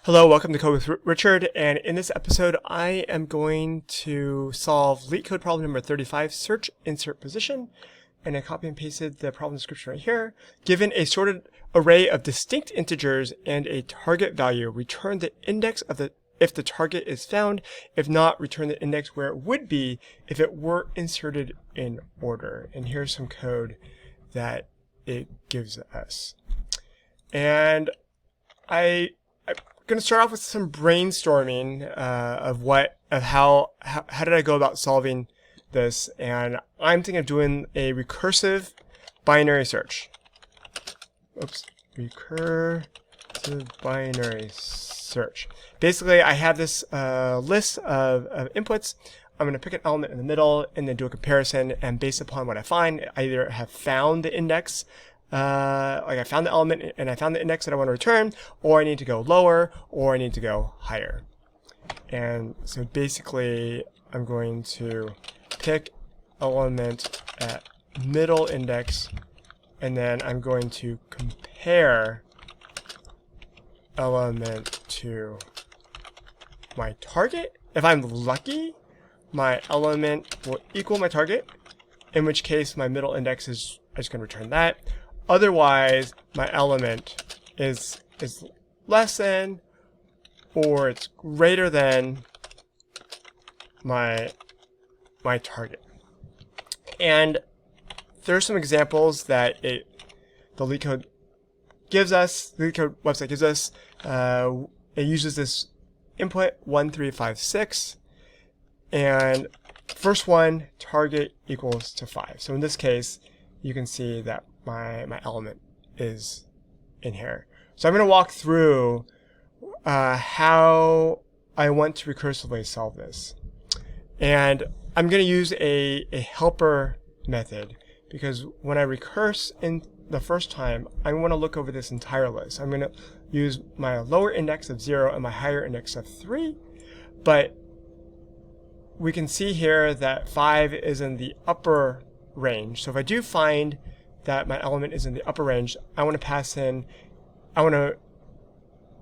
Hello, welcome to Code with Richard, and in this episode I am going to solve LeetCode problem number 35, search insert position, and I copy and pasted the problem description right here. Given a sorted array of distinct integers and a target value, return the index of if the target is found. If not, return the index where it would be if it were inserted in order. And here's some code that it gives us. And I'm going to start off with some brainstorming of how did I go about solving this, and I'm thinking of doing a recursive binary search. Recursive binary search. Basically, I have this list of inputs. I'm going to pick an element in the middle and then do a comparison, and based upon what I find, I either have found the index, like I found the element and I found the index that I want to return, or I need to go lower, or I need to go higher. And so basically, I'm going to pick element at middle index, and then I'm going to compare element to my target. If I'm lucky, my element will equal my target, in which case my middle index is just going to return that. Otherwise, my element is less than or it's greater than my target. And there's some examples that the LeetCode gives us, the LeetCode website gives us. It uses this input 1, 3, 5, 6, and first one, target equals to 5. So in this case, you can see that my element is in here. So I'm going to walk through how I want to recursively solve this. And I'm going to use a helper method, because when I recurse in the first time, I want to look over this entire list. I'm going to use my lower index of 0 and my higher index of 3, but we can see here that 5 is in the upper range. So if I do find that my element is in the upper range, I want to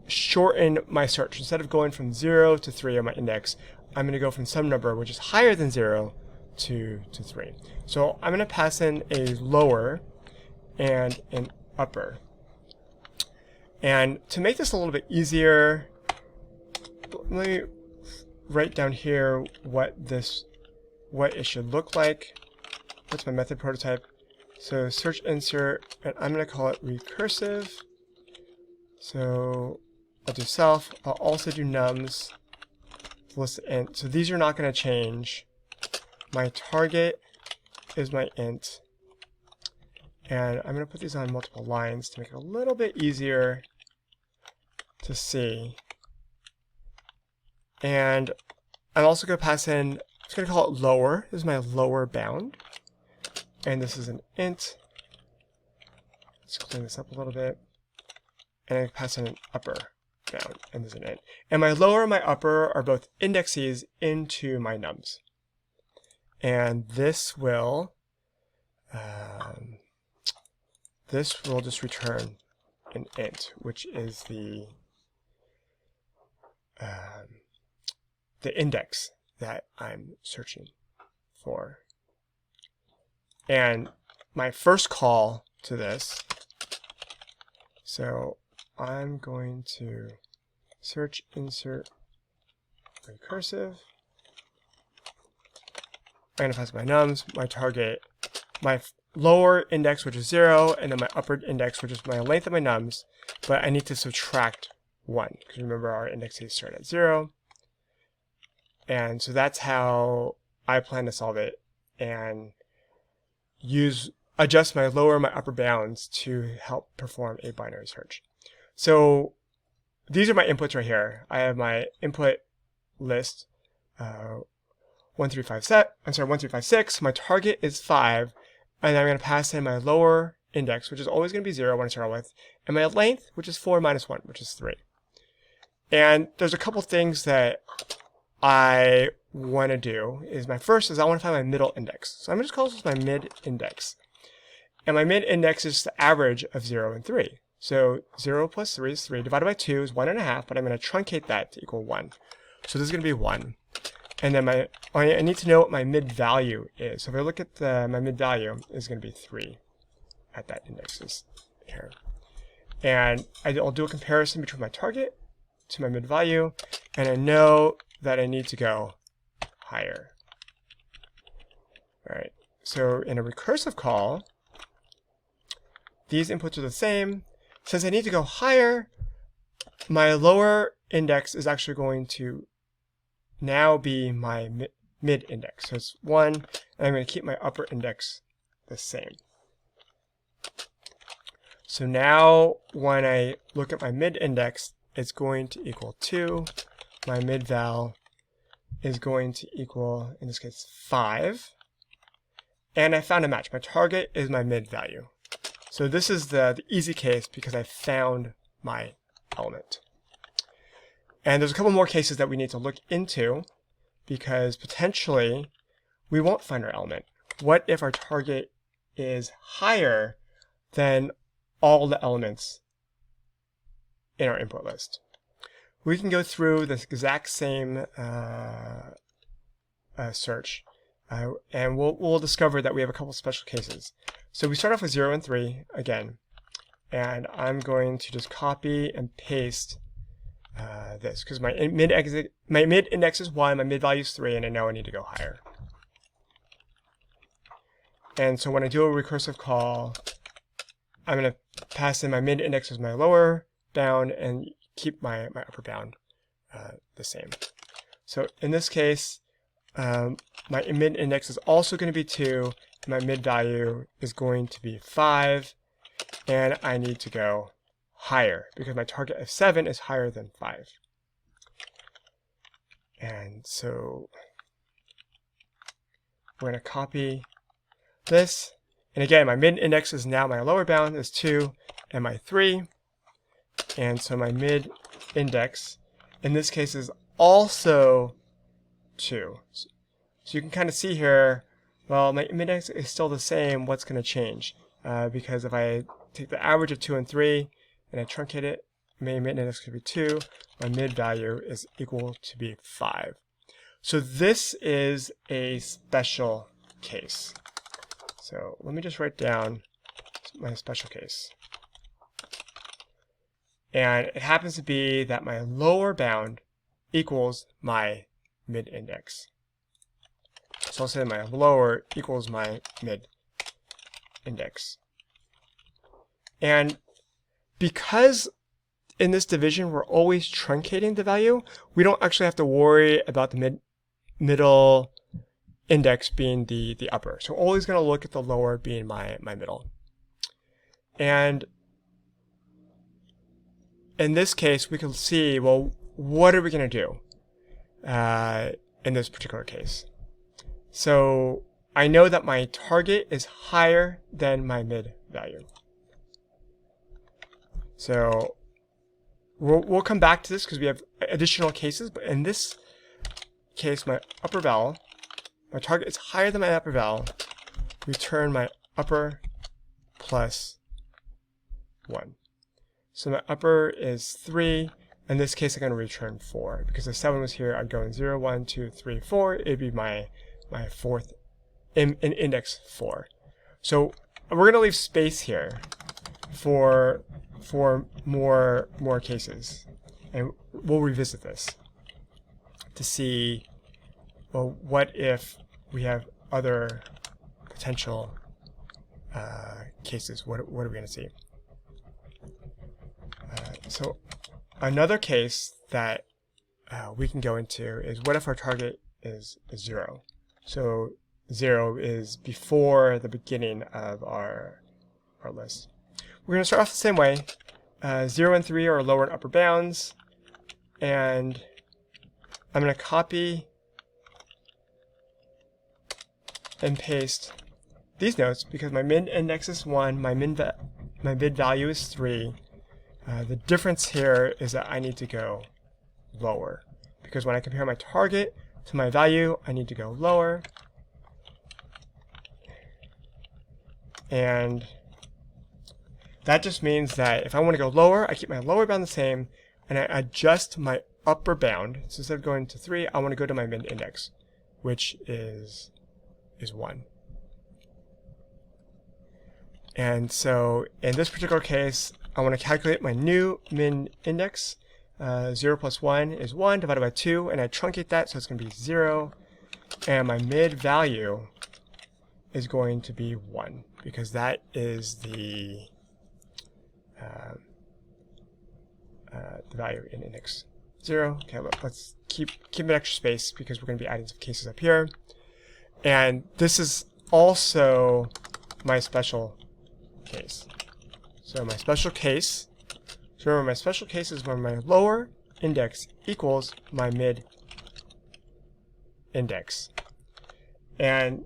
shorten my search. Instead of going from 0 to 3 on my index, I'm going to go from some number which is higher than 0 to 3. So I'm going to pass in a lower and an upper. And to make this a little bit easier, let me write down here what it should look like. What's my method prototype? So search insert, and I'm going to call it recursive. So I'll do self. I'll also do nums. List int. So these are not going to change. My target is my int. And I'm going to put these on multiple lines to make it a little bit easier to see. And I'm also going to pass in, I'm just going to call it lower. This is my lower bound. And this is an int. Let's clean this up a little bit. And I pass in an upper bound, and this is an int. And my lower and my upper are both indexes into my nums. And this will just return an int, which is the index that I'm searching for. And my first call to this, so I'm going to search insert recursive. I'm going to pass my nums, my target, my lower index, which is 0, and then my upper index, which is my length of my nums, but I need to subtract 1, because remember our indexes start at 0. And so that's how I plan to solve it, and adjust my lower and my upper bounds to help perform a binary search. So these are my inputs right here. I have my input list 1, 3, 5, 6. My target is 5, and I'm going to pass in my lower index, which is always going to be 0 when I start with, and my length, which is 4 minus 1, which is 3. And there's a couple things that I want to do. My first is I want to find my middle index. So I'm going to just call this my mid index. And my mid index is the average of 0 and 3. So 0 plus 3 is 3. Divided by 2 is 1.5, but I'm going to truncate that to equal 1. So this is going to be 1. And then I need to know what my mid-value is. So if I look at my mid-value, is going to be 3 at that indexes here. And I'll do a comparison between my target to my mid-value, and I know that I need to go higher. All right. So in a recursive call, these inputs are the same. Since I need to go higher, my lower index is actually going to now be my mid index. So it's 1, and I'm going to keep my upper index the same. So now when I look at my mid index, it's going to equal 2. My mid val is going to equal, in this case, 5. And I found a match. My target is my mid value. So this is the easy case because I found my element. And there's a couple more cases that we need to look into because potentially we won't find our element. What if our target is higher than all the elements in our input list? We can go through this exact same search, and we'll discover that we have a couple special cases. So we start off with 0 and 3 again, and I'm going to just copy and paste this because my mid index is 1, my mid value is 3, and I know I need to go higher. And so when I do a recursive call, I'm going to pass in my mid index as my lower bound and keep my upper bound the same. So in this case, my mid index is also going to be 2, and my mid value is going to be 5, and I need to go higher because my target of 7 is higher than 5. And so we're going to copy this, and again my mid index is now my lower bound is 2 and my 3, and so my mid index in this case is also 2. So you can kind of see here, well, my mid index is still the same. What's going to change? Because if I take the average of 2 and 3 and I truncate it, my mid index could be 2. My mid value is equal to be 5. So this is a special case. So let me just write down my special case. And it happens to be that my lower bound equals my mid index. So I'll say my lower equals my mid index. And because in this division we're always truncating the value, we don't actually have to worry about the middle index being the upper. So we're always going to look at the lower being my middle. And in this case, we can see, well, what are we going to do in this particular case? So I know that my target is higher than my mid value. So we'll come back to this because we have additional cases, but in this case, my upper val, my target is higher than my upper val, return my upper plus 1. So my upper is 3. In this case, I'm going to return 4. Because if 7 was here, I'd go in 0, 1, 2, 3, 4. It'd be my fourth in index 4. So we're going to leave space here for more cases, and we'll revisit this to see, well, what if we have other potential cases? What are we going to see? So another case that we can go into is, what if our target is 0? So 0 is before the beginning of our list. We're going to start off the same way. 0 and 3 are lower and upper bounds, and I'm going to copy and paste these notes because my mid index is 1, my mid value is 3. The difference here is that I need to go lower because when I compare my target to my value, I need to go lower. And that just means that if I want to go lower, I keep my lower bound the same, and I adjust my upper bound. So instead of going to 3, I want to go to my min index, which is 1. And so in this particular case, I want to calculate my new min index. 0 plus 1 is 1 divided by 2, and I truncate that, so it's going to be 0. And my mid value is going to be 1, because that is the value in index 0. Okay, let's keep an extra space because we're going to be adding some cases up here. And this is also my special case. So my special case, remember my special case is when my lower index equals my mid index. And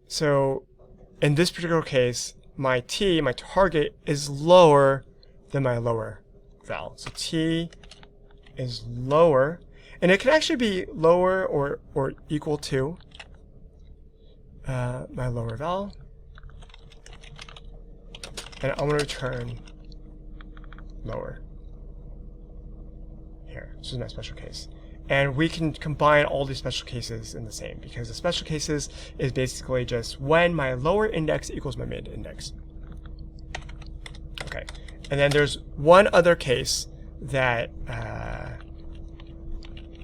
so in this particular case, my t, my target, is lower than my lower val. So t is lower, and it can actually be lower or equal to my lower val. And I want to return lower here. This is my special case. And we can combine all these special cases in the same, because the special cases is basically just when my lower index equals my mid index. Okay, and then there's one other case that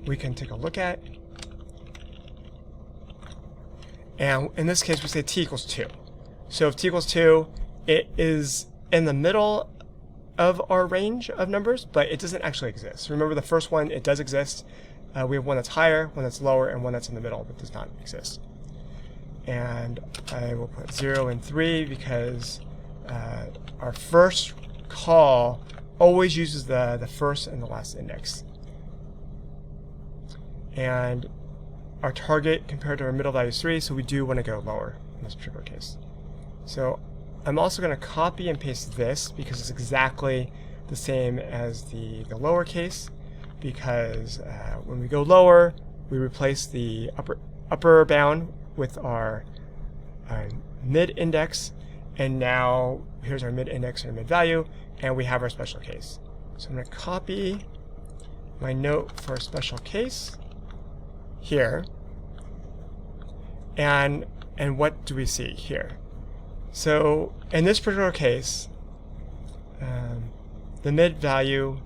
we can take a look at. And in this case, we say t equals 2. So if t equals 2, it is in the middle of our range of numbers, but it doesn't actually exist. Remember the first one, it does exist. We have one that's higher, one that's lower, and one that's in the middle that does not exist. And I will put 0 and 3 because our first call always uses the first and the last index. And our target compared to our middle value is 3, so we do want to go lower in this particular case. So I'm also going to copy and paste this because it's exactly the same as the lower case, because when we go lower, we replace the upper bound with our mid index, and now here's our mid index and our mid value, and we have our special case. So I'm going to copy my note for a special case here, and what do we see here? So in this particular case, the mid value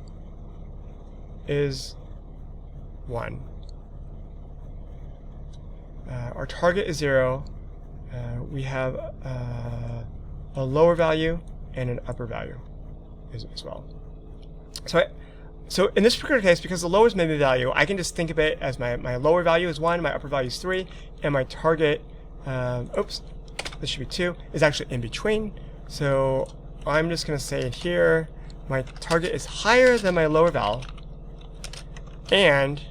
is 1. Our target is 0. We have a lower value and an upper value as well. So in this particular case, because the lower is my mid value, I can just think of it as my lower value is 1, my upper value is 3, and my target, this should be 2, is actually in between. So I'm just going to say here, my target is higher than my lower val, and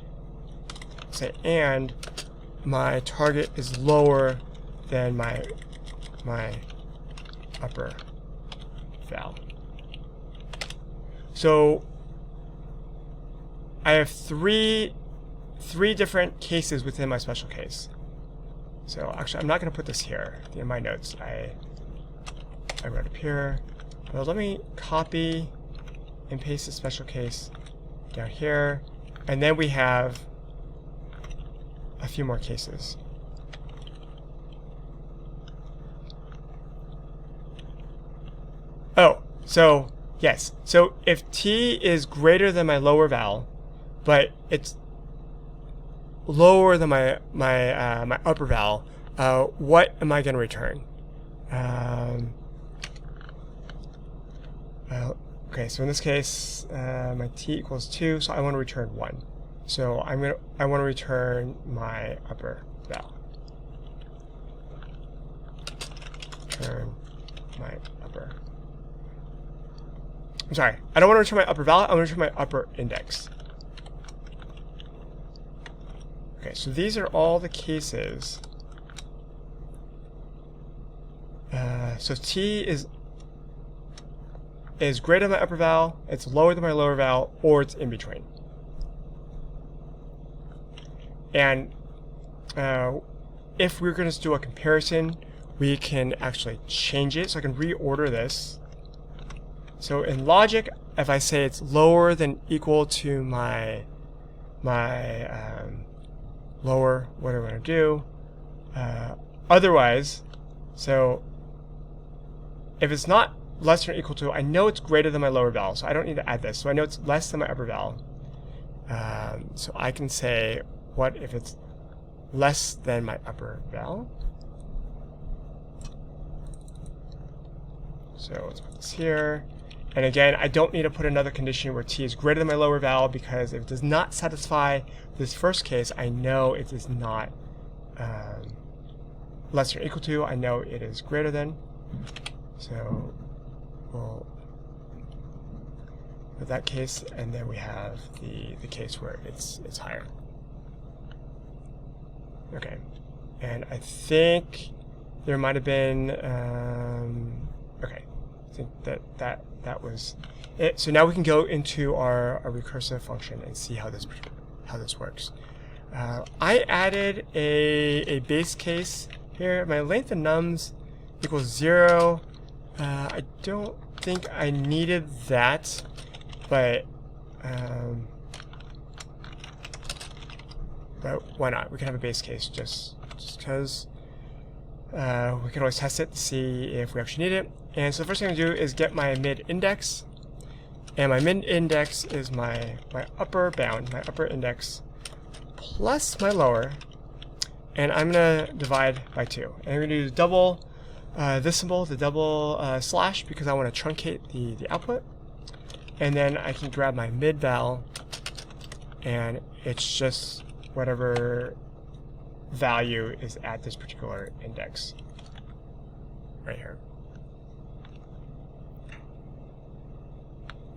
my target is lower than my upper val. So I have three different cases within my special case. So actually, I'm not going to put this here in my notes. I wrote up here. But let me copy and paste the special case down here, and then we have a few more cases. Oh, so yes. So if t is greater than my lower val, but it's lower than my upper val, what am I going to return? Okay, so in this case, my t equals 2, so I want to return 1. So I want to return my upper val. Return my upper. I'm sorry, I don't want to return my upper val, I want to return my upper index. Okay, so these are all the cases. So t is greater than my upper val, it's lower than my lower val, or it's in between. And if we're going to do a comparison, we can actually change it. So I can reorder this. So in logic, if I say it's lower than equal to my lower, what do I want to do? Otherwise, so if it's not less than or equal to, I know it's greater than my lower val, so I don't need to add this. So I know it's less than my upper val. So I can say, what if it's less than my upper val? So let's put this here. And again, I don't need to put another condition where t is greater than my lower val, because if it does not satisfy this first case, I know it is not less than or equal to. I know it is greater than. So we'll put that case, and then we have the case where it's higher. Okay, and I think there might have been okay. I think that was it. So now we can go into our recursive function and see how this works. I added a base case here. My length of nums equals 0. I don't think I needed that, but why not? We can have a base case just because we can always test it to see if we actually need it. And so the first thing I'm going to do is get my mid index, and my mid index is my upper bound, my upper index, plus my lower, and I'm going to divide by 2. And I'm going to use double this symbol, the double slash, because I want to truncate the output. And then I can grab my mid val, and it's just whatever value is at this particular index right here.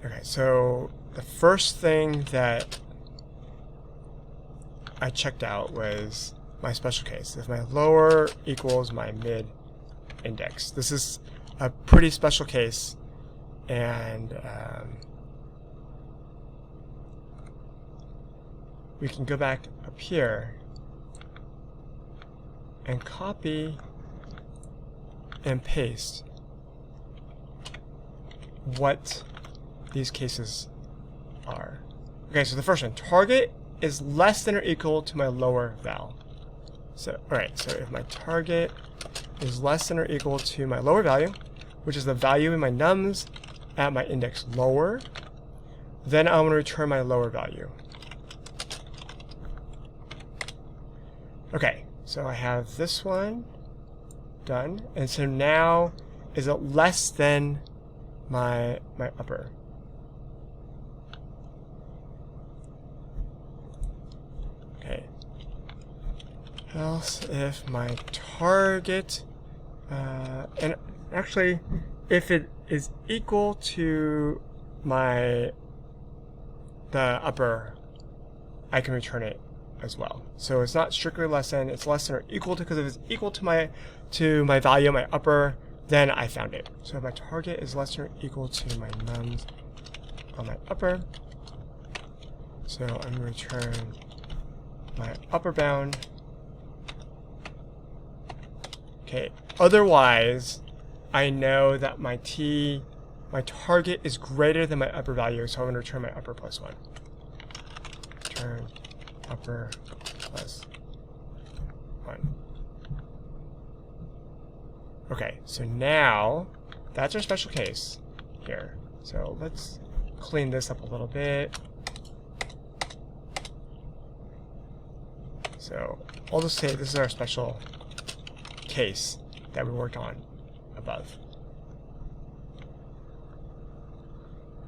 Okay, so the first thing that I checked out was my special case. If my lower equals my mid index. This is a pretty special case, and we can go back up here and copy and paste what these cases are. Okay, so the first one, target is less than or equal to my lower val. So, alright, so if my target is less than or equal to my lower value, which is the value in my nums at my index lower, then I want to return my lower value. Okay, so I have this one done, and so now is it less than my upper? Okay. Else if my target, and actually if it is equal to the upper, I can return it as well. So it's not strictly less than, it's less than or equal to, because if it's equal to my value, my upper, then I found it. So if my target is less than or equal to my nums on my upper, so I'm going to return my upper bound. Okay, otherwise I know that my target is greater than my upper value, so I'm going to return my upper plus 1. Return upper plus 1. Okay, so now that's our special case here. So let's clean this up a little bit. So I'll just say this is our special case that we worked on above.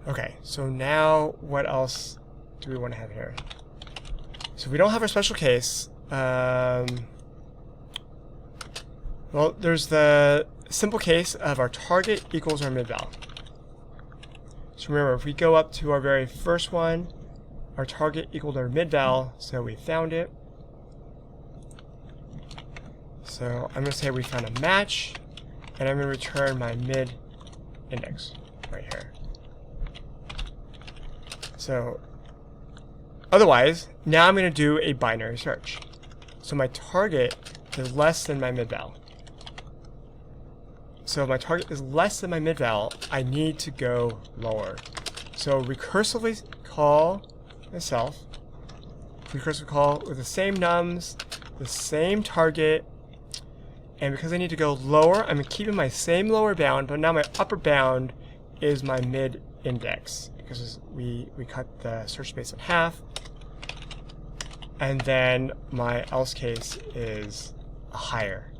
Okay, so now what else do we want to have here? So we don't have our special case. Well, there's the simple case of our target equals our mid-val. So remember, if we go up to our very first one, our target equaled our mid-val, so we found it. So I'm going to say we found a match, and I'm going to return my mid index right here. So otherwise, now I'm going to do a binary search. So my target is less than my mid-val. So if my target is less than my mid-val, I need to go lower. So recursively call myself. Recursive call with the same nums, the same target, and because I need to go lower, I'm keeping my same lower bound, but now my upper bound is my mid index because we cut the search space in half, and then my else case is a higher.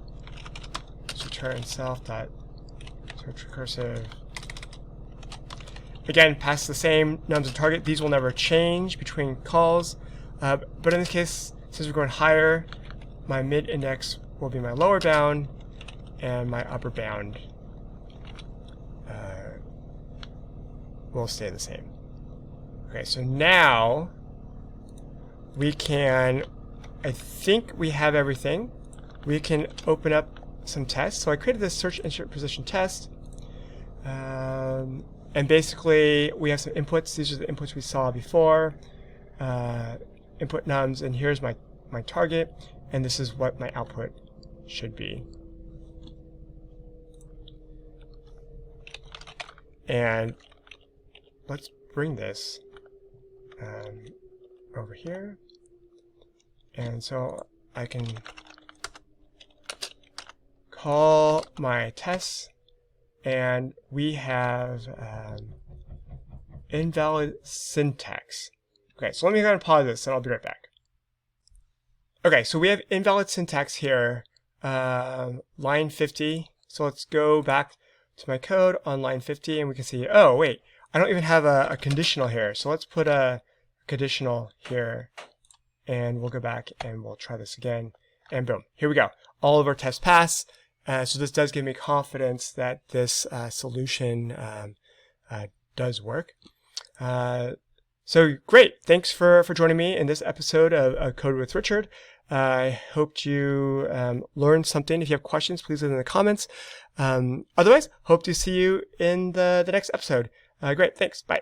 So return self dot search recursive. Again, pass the same nums and target. These will never change between calls. But in this case, since we're going higher, my mid index will be my lower bound, and my upper bound will stay the same. Okay, so now we can, I think we have everything. We can open up some tests. So I created this search insert position test. And basically, we have some inputs. These are the inputs we saw before. Input nums, and here's my target, and this is what my output should be. And let's bring this over here, and so I can call my tests, and we have invalid syntax. Okay, so let me go ahead and pause this and I'll be right back. Okay, so we have invalid syntax here, line 50. So let's go back to my code on line 50 and we can see, oh wait, I don't even have a conditional here. So let's put a conditional here and we'll go back and we'll try this again. And boom, here we go. All of our tests pass. So this does give me confidence that this solution does work. So great, thanks for joining me in this episode of Code with Richard. I hope you learned something. If you have questions, please leave them in the comments. Otherwise, hope to see you in the next episode. Great, thanks, bye.